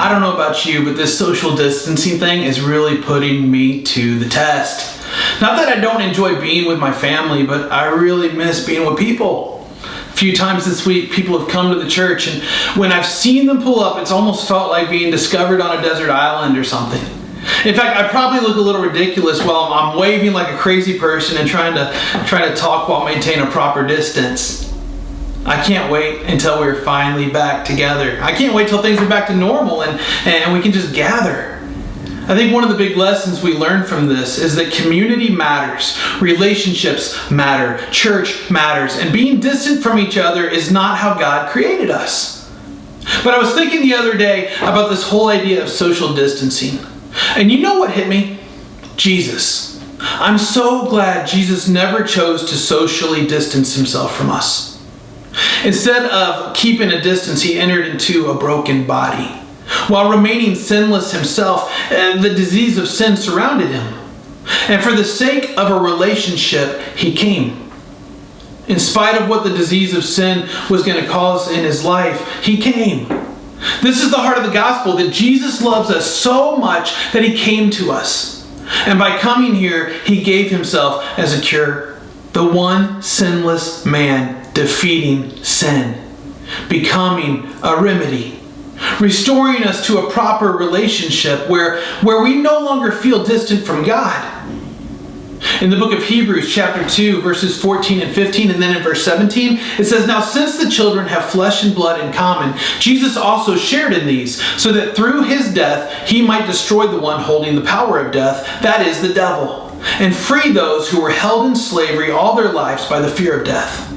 I don't know about you, but this social distancing thing is really putting me to the test. Not that I don't enjoy being with my family, but I really miss being with people. A few times this week, people have come to the church, and when I've seen them pull up, it's almost felt like being discovered on a desert island or something. In fact, I probably look a little ridiculous while I'm waving like a crazy person and trying to talk while maintain a proper distance. I can't wait until we're finally back together. I can't wait till things are back to normal and we can just gather. I think one of the big lessons we learn from this is that community matters, relationships matter, church matters, and being distant from each other is not how God created us. But I was thinking the other day about this whole idea of social distancing. And you know what hit me? Jesus. I'm so glad Jesus never chose to socially distance himself from us. Instead of keeping a distance, he entered into a broken body. While remaining sinless himself, the disease of sin surrounded him. And for the sake of a relationship, he came. In spite of what the disease of sin was going to cause in his life, he came. This is the heart of the gospel, that Jesus loves us so much that he came to us. And by coming here, he gave himself as a cure. The one sinless man defeating sin, becoming a remedy, restoring us to a proper relationship where we no longer feel distant from God. In the book of Hebrews, chapter 2, verses 14 and 15, and then in verse 17, it says, "Now since the children have flesh and blood in common, Jesus also shared in these, so that through his death he might destroy the one holding the power of death, that is, the devil, and free those who were held in slavery all their lives by the fear of death.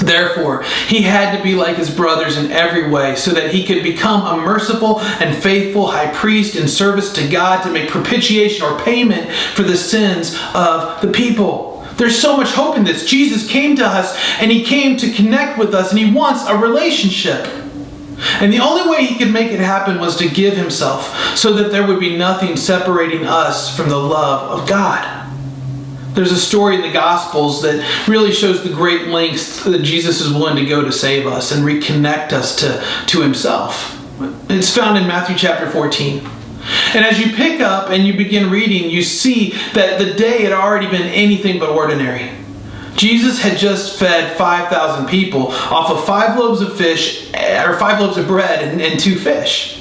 Therefore, he had to be like his brothers in every way, so that he could become a merciful and faithful high priest in service to God to make propitiation or payment for the sins of the people." There's so much hope in this. Jesus came to us, and he came to connect with us, and he wants a relationship. And the only way he could make it happen was to give himself, so that there would be nothing separating us from the love of God. There's a story in the Gospels that really shows the great lengths that Jesus is willing to go to save us and reconnect us to himself. It's found in Matthew chapter 14. And as you pick up and you begin reading, you see that the day had already been anything but ordinary. Jesus had just fed 5,000 people off of 5 loaves of bread and 2 fish.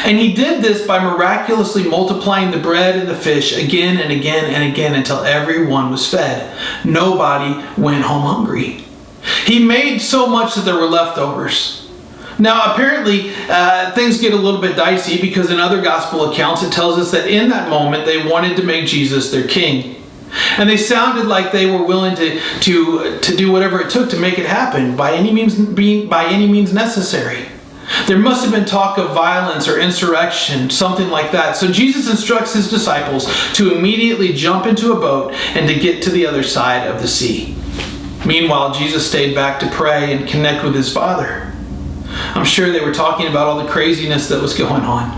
And he did this by miraculously multiplying the bread and the fish again and again and again until everyone was fed. Nobody went home hungry. He made so much that there were leftovers. Now, apparently, things get a little bit dicey because in other gospel accounts it tells us that in that moment they wanted to make Jesus their king. And they sounded like they were willing to do whatever it took to make it happen by any means necessary. There must have been talk of violence or insurrection, something like that. So Jesus instructs his disciples to immediately jump into a boat and to get to the other side of the sea. Meanwhile, Jesus stayed back to pray and connect with his Father. I'm sure they were talking about all the craziness that was going on.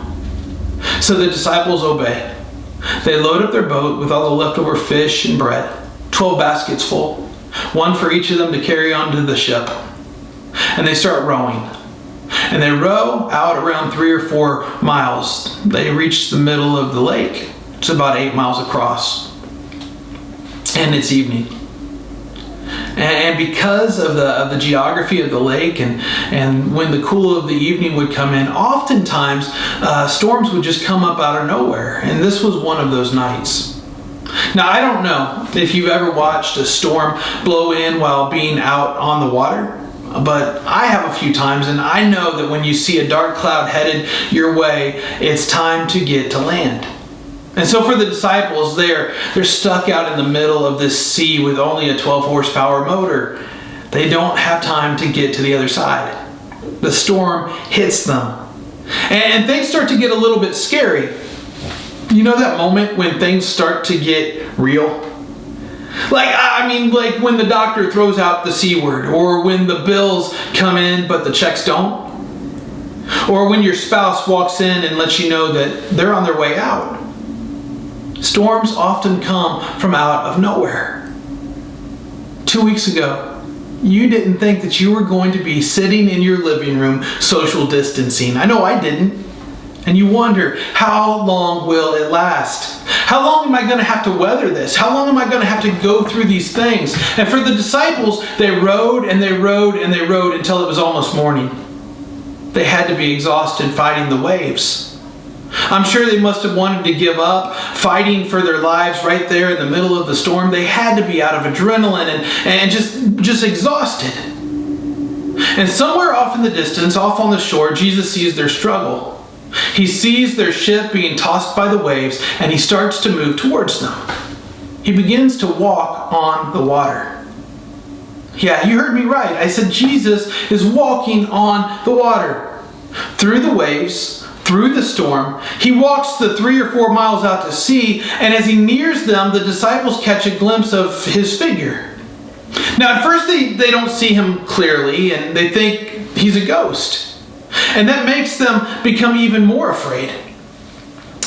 So the disciples obey. They load up their boat with all the leftover fish and bread, 12 baskets full, one for each of them to carry onto the ship. And they start rowing. And they row out around 3 or 4 miles. They reach the middle of the lake. It's about 8 miles across. And it's evening. And because of the geography of the lake and when the cool of the evening would come in, oftentimes storms would just come up out of nowhere. And this was one of those nights. Now, I don't know if you've ever watched a storm blow in while being out on the water. But I have a few times, and I know that when you see a dark cloud headed your way, it's time to get to land. And so for the disciples, they're stuck out in the middle of this sea with only a 12 horsepower motor. They don't have time to get to the other side. The storm hits them. And things start to get a little bit scary. You know that moment when things start to get real? Like when the doctor throws out the C word, or when the bills come in but the checks don't, or when your spouse walks in and lets you know that they're on their way out. Storms often come from out of nowhere. 2 weeks ago, you didn't think that you were going to be sitting in your living room social distancing. I know I didn't. And you wonder, how long will it last? How long am I going to have to weather this? How long am I going to have to go through these things? And for the disciples, they rowed and they rowed and they rowed until it was almost morning. They had to be exhausted fighting the waves. I'm sure they must have wanted to give up fighting for their lives right there in the middle of the storm. They had to be out of adrenaline and just exhausted. And somewhere off in the distance, off on the shore, Jesus sees their struggle. He sees their ship being tossed by the waves, and he starts to move towards them. He begins to walk on the water. Yeah, you heard me right. I said Jesus is walking on the water. Through the waves, through the storm, he walks the 3 or 4 miles out to sea, and as he nears them, the disciples catch a glimpse of his figure. Now, at first they don't see him clearly, and they think he's a ghost. And that makes them become even more afraid.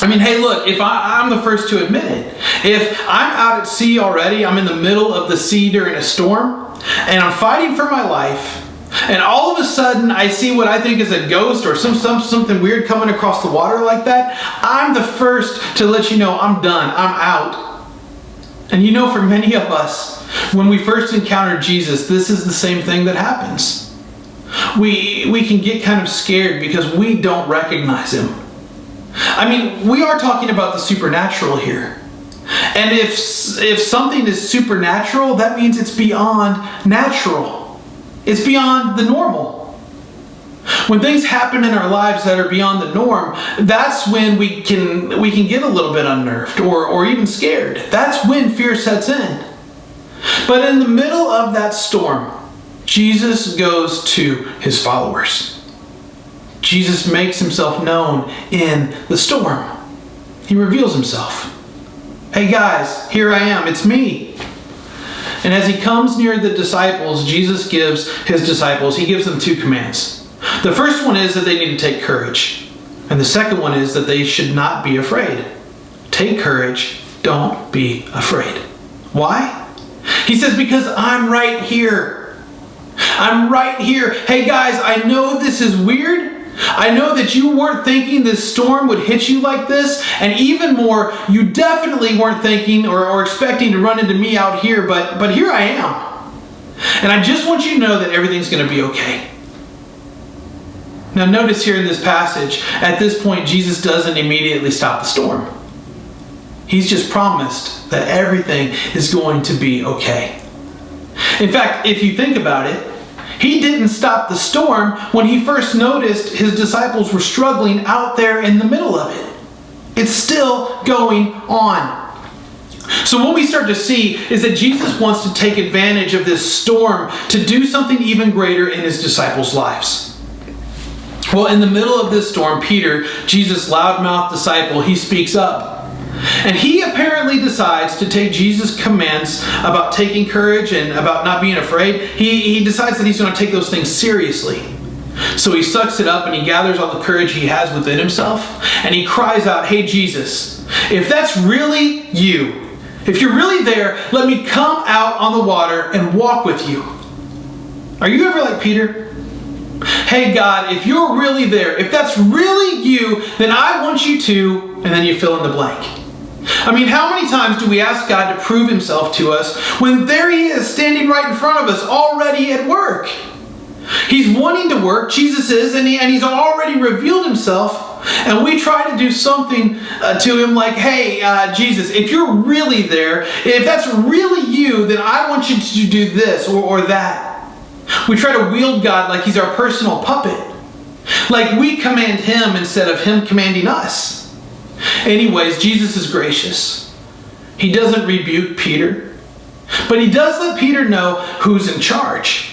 I mean, hey, look, I'm the first to admit it. If I'm out at sea already, I'm in the middle of the sea during a storm, and I'm fighting for my life, and all of a sudden I see what I think is a ghost or something weird coming across the water like that, I'm the first to let you know I'm done, I'm out. And you know, for many of us, when we first encounter Jesus, this is the same thing that happens. We can get kind of scared because we don't recognize him. I mean, we are talking about the supernatural here. And if something is supernatural, that means it's beyond natural. It's beyond the normal. When things happen in our lives that are beyond the norm, that's when we can get a little bit unnerved or even scared. That's when fear sets in. But in the middle of that storm, Jesus goes to his followers. Jesus makes himself known in the storm. He reveals himself. Hey guys, here I am, it's me. And as he comes near the disciples, Jesus gives them 2 commands. The first one is that they need to take courage. And the second one is that they should not be afraid. Take courage, don't be afraid. Why? He says, because I'm right here. I'm right here. Hey guys, I know this is weird. I know that you weren't thinking this storm would hit you like this. And even more, you definitely weren't thinking or expecting to run into me out here. But here I am. And I just want you to know that everything's going to be okay. Now notice here in this passage, at this point, Jesus doesn't immediately stop the storm. He's just promised that everything is going to be okay. In fact, if you think about it, he didn't stop the storm when he first noticed his disciples were struggling out there in the middle of it. It's still going on. So what we start to see is that Jesus wants to take advantage of this storm to do something even greater in his disciples' lives. Well, in the middle of this storm, Peter, Jesus' loudmouth disciple, he speaks up. And he apparently decides to take Jesus' commands about taking courage and about not being afraid. He decides that he's going to take those things seriously. So he sucks it up and he gathers all the courage he has within himself. And he cries out, hey Jesus, if that's really you, if you're really there, let me come out on the water and walk with you. Are you ever like Peter? Hey God, if you're really there, if that's really you, then I want you to, and then you fill in the blank. I mean, how many times do we ask God to prove himself to us when there he is standing right in front of us already at work? He's wanting to work, Jesus is, and he's already revealed himself, and we try to do something to him like, hey, Jesus, if you're really there, if that's really you, then I want you to do this or that. We try to wield God like he's our personal puppet, like we command him instead of him commanding us. Anyways, Jesus is gracious. He doesn't rebuke Peter, but he does let Peter know who's in charge.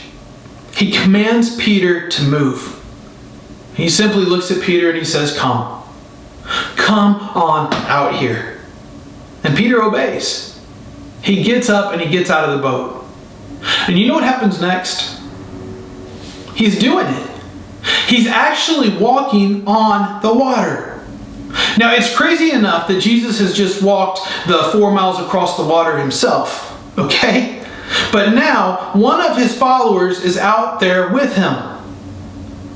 He commands Peter to move. He simply looks at Peter and he says, come. Come on out here. And Peter obeys. He gets up and he gets out of the boat. And you know what happens next? He's doing it. He's actually walking on the water. Now, it's crazy enough that Jesus has just walked the 4 miles across the water himself, okay? But now, one of his followers is out there with him.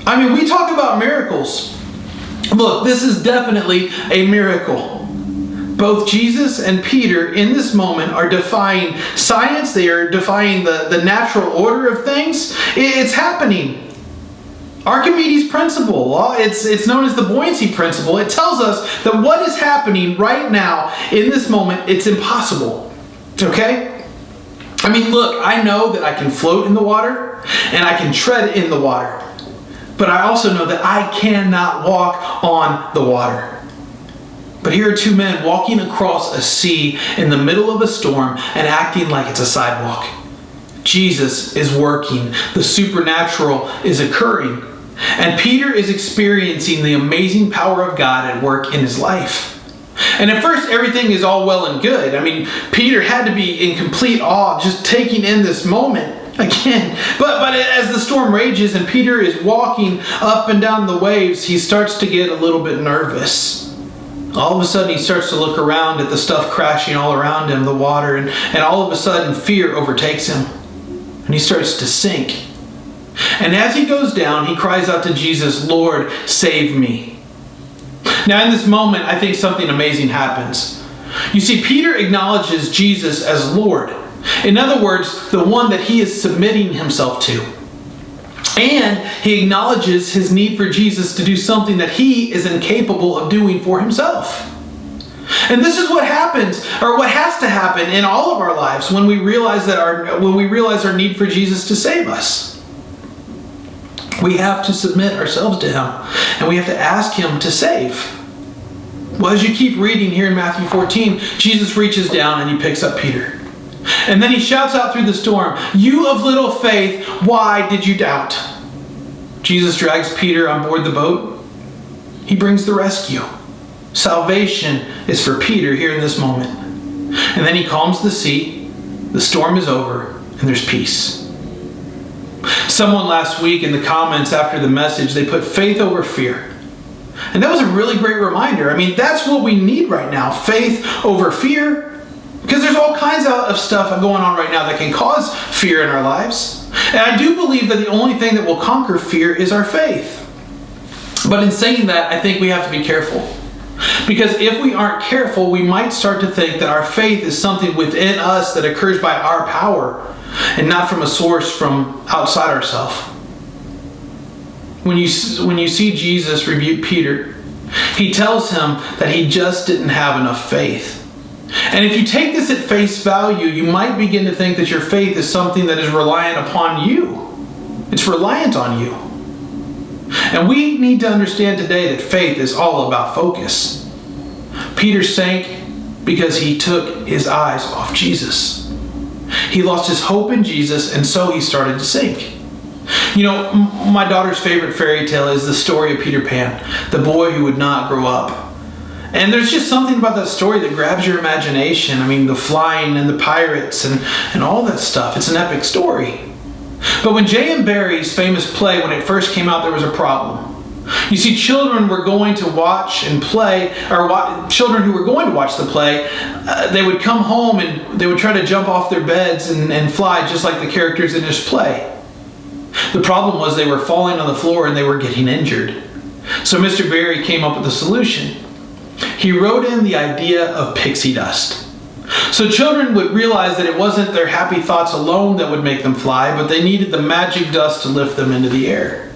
I mean, we talk about miracles. Look, this is definitely a miracle. Both Jesus and Peter in this moment are defying science. They are defying the natural order of things. It's happening. Archimedes' principle, it's known as the buoyancy principle. It tells us that what is happening right now in this moment, it's impossible. Okay? I mean, look, I know that I can float in the water and I can tread in the water. But I also know that I cannot walk on the water. But here are two men walking across a sea in the middle of a storm and acting like it's a sidewalk. Jesus is working. The supernatural is occurring. And Peter is experiencing the amazing power of God at work in his life. And at first, everything is all well and good. I mean, Peter had to be in complete awe, just taking in this moment again. But as the storm rages and Peter is walking up and down the waves, he starts to get a little bit nervous. All of a sudden, he starts to look around at the stuff crashing all around him, the water, and all of a sudden, fear overtakes him. And he starts to sink. And as he goes down, he cries out to Jesus, "Lord, save me." Now, in this moment, I think something amazing happens. You see, Peter acknowledges Jesus as Lord. In other words, the one that he is submitting himself to. And he acknowledges his need for Jesus to do something that he is incapable of doing for himself. And this is what happens, or what has to happen in all of our lives when we realize our need for Jesus to save us. We have to submit ourselves to him, and we have to ask him to save. Well, as you keep reading here in Matthew 14, Jesus reaches down and he picks up Peter. And then he shouts out through the storm, "You of little faith, why did you doubt?" Jesus drags Peter on board the boat. He brings the rescue. Salvation is for Peter here in this moment. And then he calms the sea, the storm is over, and there's peace. Someone last week in the comments after the message, they put faith over fear. And that was a really great reminder. I mean, that's what we need right now, faith over fear. Because there's all kinds of stuff going on right now that can cause fear in our lives. And I do believe that the only thing that will conquer fear is our faith. But in saying that, I think we have to be careful. Because if we aren't careful, we might start to think that our faith is something within us that occurs by our power and not from a source from outside ourselves. When you see Jesus rebuke Peter, he tells him that he just didn't have enough faith. And if you take this at face value, you might begin to think that your faith is something that is reliant upon you. It's reliant on you. And we need to understand today that faith is all about focus. Peter sank because he took his eyes off Jesus. He lost his hope in Jesus, and so he started to sink. You know, my daughter's favorite fairy tale is the story of Peter Pan, the boy who would not grow up. And there's just something about that story that grabs your imagination. I mean, the flying and the pirates and all that stuff. It's an epic story. But when J.M. Barrie's famous play, when it first came out, there was a problem. You see, children were going to watch and play, or children who were going to watch the play, they would come home and they would try to jump off their beds and fly just like the characters in this play. The problem was they were falling on the floor and they were getting injured. So Mr. Barrie came up with a solution. He wrote in the idea of pixie dust. So children would realize that it wasn't their happy thoughts alone that would make them fly, but they needed the magic dust to lift them into the air.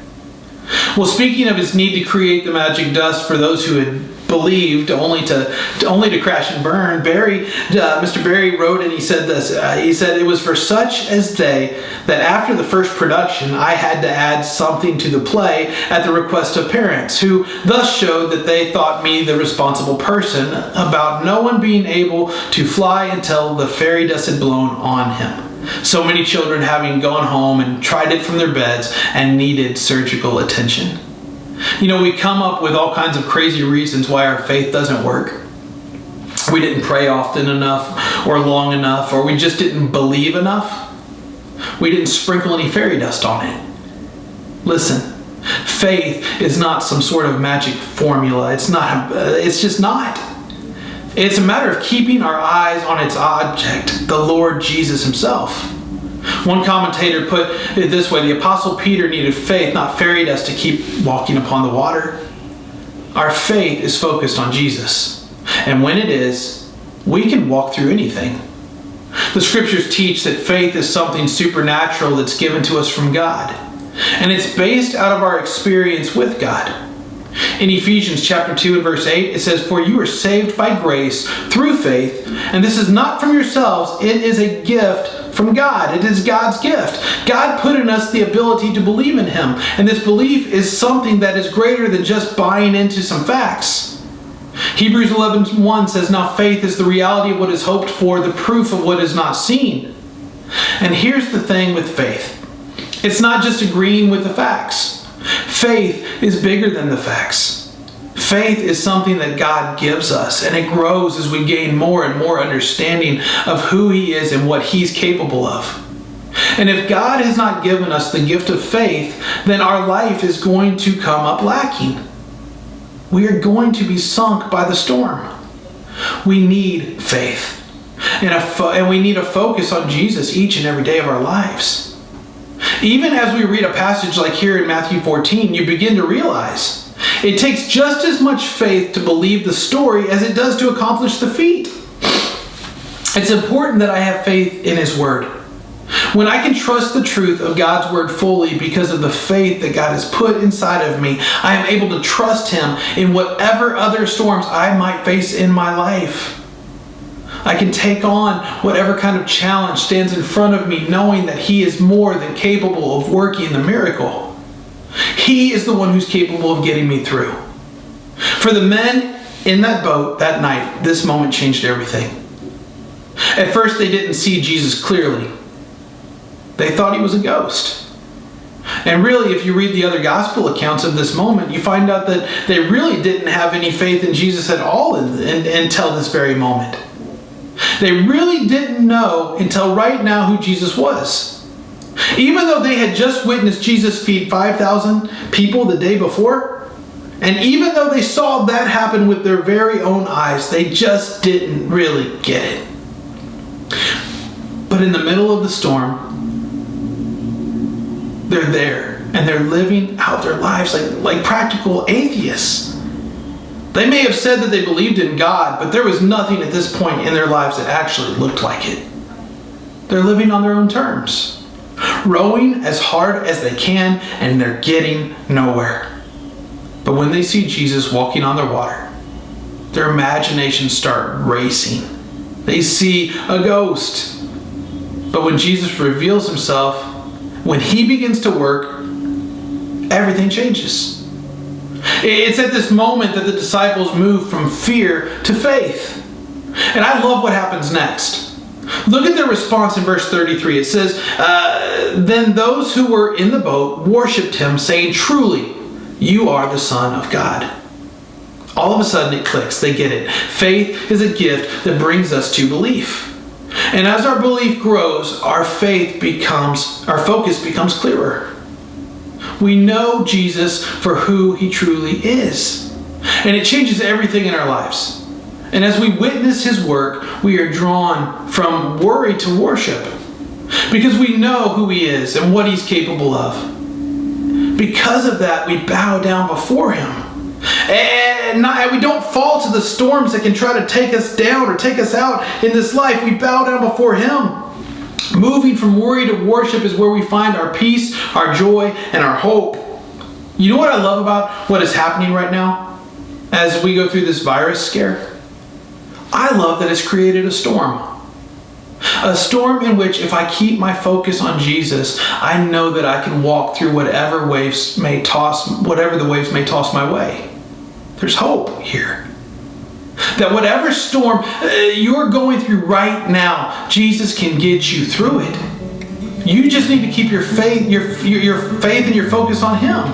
Well, speaking of his need to create the magic dust for those who had believed only to crash and burn, Mr. Barrie wrote and he said this. He said, "It was for such as they that after the first production I had to add something to the play at the request of parents, who thus showed that they thought me the responsible person about no one being able to fly until the fairy dust had blown on him. So many children having gone home and tried it from their beds and needed surgical attention." You know, we come up with all kinds of crazy reasons why our faith doesn't work. We didn't pray often enough or long enough, or we just didn't believe enough. We didn't sprinkle any fairy dust on it. Listen, faith is not some sort of magic formula. It's just not. It's a matter of keeping our eyes on its object, the Lord Jesus himself. One commentator put it this way: the Apostle Peter needed faith, not fairy dust, to keep walking upon the water. our faith is focused on Jesus. And when it is, we can walk through anything. The scriptures teach that faith is something supernatural that's given to us from God. And it's based out of our experience with God. In Ephesians chapter 2 and verse 8, it says, "For you are saved by grace through faith, and this is not from yourselves, it is a gift from God." It is God's gift. God put in us the ability to believe in Him, and this belief is something that is greater than just buying into some facts. Hebrews 11:1 says, "Now faith is the reality of what is hoped for, the proof of what is not seen." And here's the thing with faith. It's not just agreeing with the facts. Faith is bigger than the facts. Faith is something that God gives us, and it grows as we gain more and more understanding of who He is and what He's capable of. And if God has not given us the gift of faith, then our life is going to come up lacking. We are going to be sunk by the storm. We need faith. And we need a focus on Jesus each and every day of our lives. Even as we read a passage like here in Matthew 14, you begin to realize it takes just as much faith to believe the story as it does to accomplish the feat. It's important that I have faith in His Word. When I can trust the truth of God's Word fully because of the faith that God has put inside of me, I am able to trust Him in whatever other storms I might face in my life. I can take on whatever kind of challenge stands in front of me, knowing that He is more than capable of working the miracle. He is the one who's capable of getting me through. For the men in that boat that night, this moment changed everything. At first, they didn't see Jesus clearly. They thought He was a ghost. And really, if you read the other gospel accounts of this moment, you find out that they really didn't have any faith in Jesus at all until this very moment. They really didn't know until right now who Jesus was. Even though they had just witnessed Jesus feed 5,000 people the day before, and even though they saw that happen with their very own eyes, they just didn't really get it. But in the middle of the storm, they're there, and they're living out their lives like practical atheists. They may have said that they believed in God, but there was nothing at this point in their lives that actually looked like it. They're living on their own terms, rowing as hard as they can, and they're getting nowhere. But when they see Jesus walking on the water, their imaginations start racing. They see a ghost. But when Jesus reveals Himself, when He begins to work, everything changes. It's at this moment that the disciples move from fear to faith. And I love what happens next. Look at their response in verse 33. It says, "Then those who were in the boat worshipped Him, saying, 'Truly, you are the Son of God.'" All of a sudden it clicks. They get it. Faith is a gift that brings us to belief. And as our belief grows, our focus becomes clearer. We know Jesus for who He truly is. And it changes everything in our lives. And as we witness His work, we are drawn from worry to worship. Because we know who He is and what He's capable of. Because of that, we bow down before Him. And we don't fall to the storms that can try to take us down or take us out in this life. We bow down before Him. Moving from worry to worship is where we find our peace, our joy, and our hope. You know what I love about what is happening right now as we go through this virus scare? I love that it's created a storm. A storm in which if I keep my focus on Jesus, I know that I can walk through whatever the waves may toss my way. There's hope here. That whatever storm you're going through right now, Jesus can get you through it. You just need to keep your faith and your focus on Him.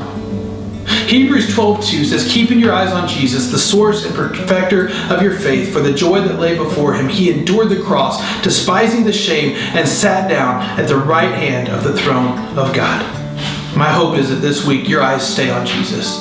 Hebrews 12:2 says, "Keeping your eyes on Jesus, the source and perfecter of your faith, for the joy that lay before Him, He endured the cross, despising the shame, and sat down at the right hand of the throne of God." My hope is that this week your eyes stay on Jesus.